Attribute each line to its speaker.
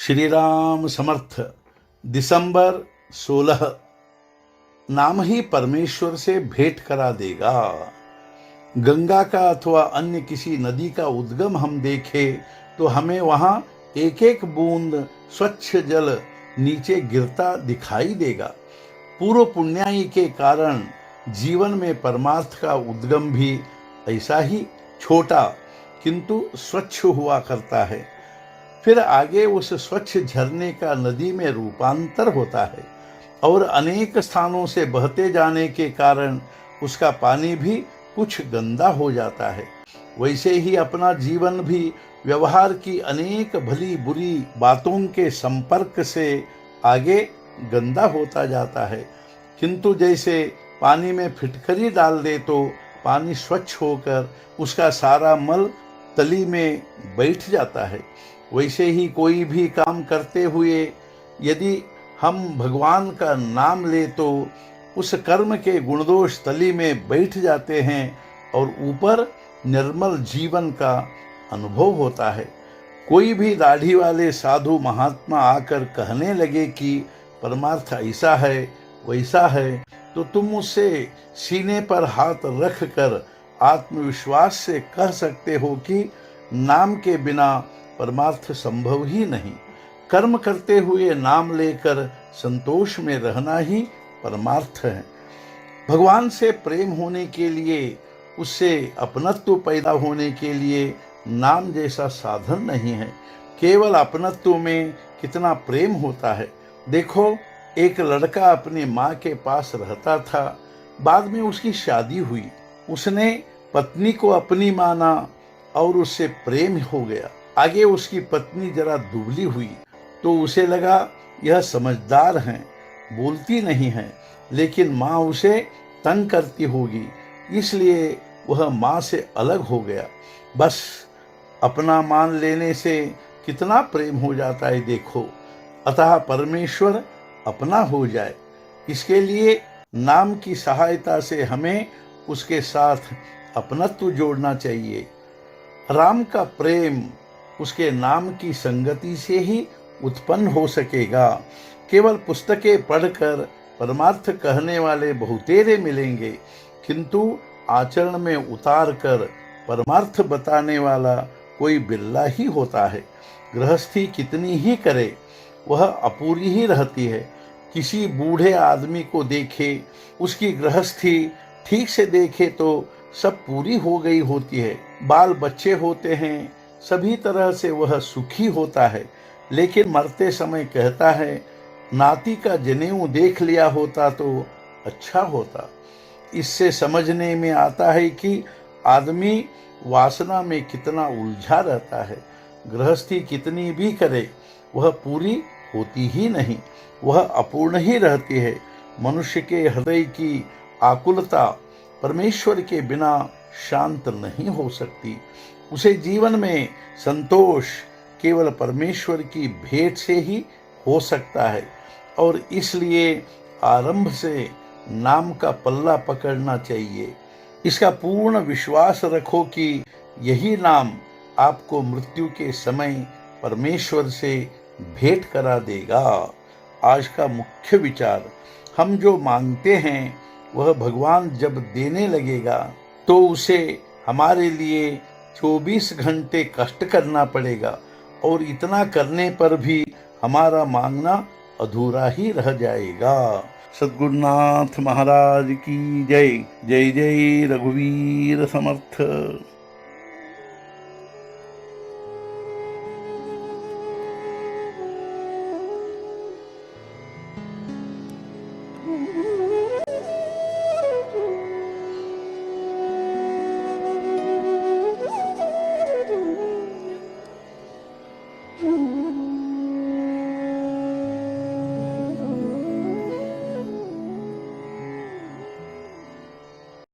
Speaker 1: श्री राम समर्थ। दिसंबर 16। नाम ही परमेश्वर से भेंट करा देगा। गंगा का अथवा अन्य किसी नदी का उद्गम हम देखें तो हमें वहां एक एक बूंद स्वच्छ जल नीचे गिरता दिखाई देगा। पूर्व पुण्याई के कारण जीवन में परमार्थ का उद्गम भी ऐसा ही छोटा किंतु स्वच्छ हुआ करता है। फिर आगे उस स्वच्छ झरने का नदी में रूपांतर होता है और अनेक स्थानों से बहते जाने के कारण उसका पानी भी कुछ गंदा हो जाता है। वैसे ही अपना जीवन भी व्यवहार की अनेक भली बुरी बातों के संपर्क से आगे गंदा होता जाता है। किंतु जैसे पानी में फिटकरी डाल दे तो पानी स्वच्छ होकर उसका सारा मल तली में बैठ जाता है, वैसे ही कोई भी काम करते हुए यदि हम भगवान का नाम ले तो उस कर्म के गुणदोष तली में बैठ जाते हैं और ऊपर निर्मल जीवन का अनुभव होता है। कोई भी दाढ़ी वाले साधु महात्मा आकर कहने लगे कि परमार्थ ऐसा है वैसा है, तो तुम उससे सीने पर हाथ रख कर आत्मविश्वास से कह सकते हो कि नाम के बिना परमार्थ संभव ही नहीं। कर्म करते हुए नाम लेकर संतोष में रहना ही परमार्थ है। भगवान से प्रेम होने के लिए, उससे अपनत्व पैदा होने के लिए नाम जैसा साधन नहीं है। केवल अपनत्व में कितना प्रेम होता है। देखो, एक लड़का अपनी माँ के पास रहता था, बाद में उसकी शादी हुई, उसने पत्नी को अपनी माना और उससे प्रेम हो गया। आगे उसकी पत्नी जरा दुबली हुई तो उसे लगा यह समझदार है, बोलती नहीं है, लेकिन माँ उसे तंग करती होगी, इसलिए वह माँ से अलग हो गया। बस अपना मान लेने से कितना प्रेम हो जाता है देखो। अतः परमेश्वर अपना हो जाए, इसके लिए नाम की सहायता से हमें उसके साथ अपनत्व जोड़ना चाहिए। राम का प्रेम उसके नाम की संगति से ही उत्पन्न हो सकेगा। केवल पुस्तकें पढ़कर परमार्थ कहने वाले बहुतेरे मिलेंगे, किंतु आचरण में उतार कर परमार्थ बताने वाला कोई बिल्ला ही होता है। गृहस्थी कितनी ही करे वह अपूरी ही रहती है। किसी बूढ़े आदमी को देखे, उसकी गृहस्थी ठीक से देखे तो सब पूरी हो गई होती है। बाल बच्चे होते हैं, सभी तरह से वह सुखी होता है, लेकिन मरते समय कहता है नाती का जनेऊ देख लिया होता तो अच्छा होता। इससे समझने में आता है कि आदमी वासना में कितना उलझा रहता है। गृहस्थी कितनी भी करे वह पूरी होती ही नहीं, वह अपूर्ण ही रहती है। मनुष्य के हृदय की आकुलता परमेश्वर के बिना शांत नहीं हो सकती। उसे जीवन में संतोष केवल परमेश्वर की भेंट से ही हो सकता है, और इसलिए आरंभ से नाम का पल्ला पकड़ना चाहिए। इसका पूर्ण विश्वास रखो कि यही नाम आपको मृत्यु के समय परमेश्वर से भेंट करा देगा। आज का मुख्य विचार, हम जो मांगते हैं वह भगवान जब देने लगेगा तो उसे हमारे लिए 24 घंटे कष्ट करना पड़ेगा, और इतना करने पर भी हमारा मांगना अधूरा ही रह जाएगा। सद्गुरुनाथ महाराज की जय। जय जय रघुवीर समर्थ।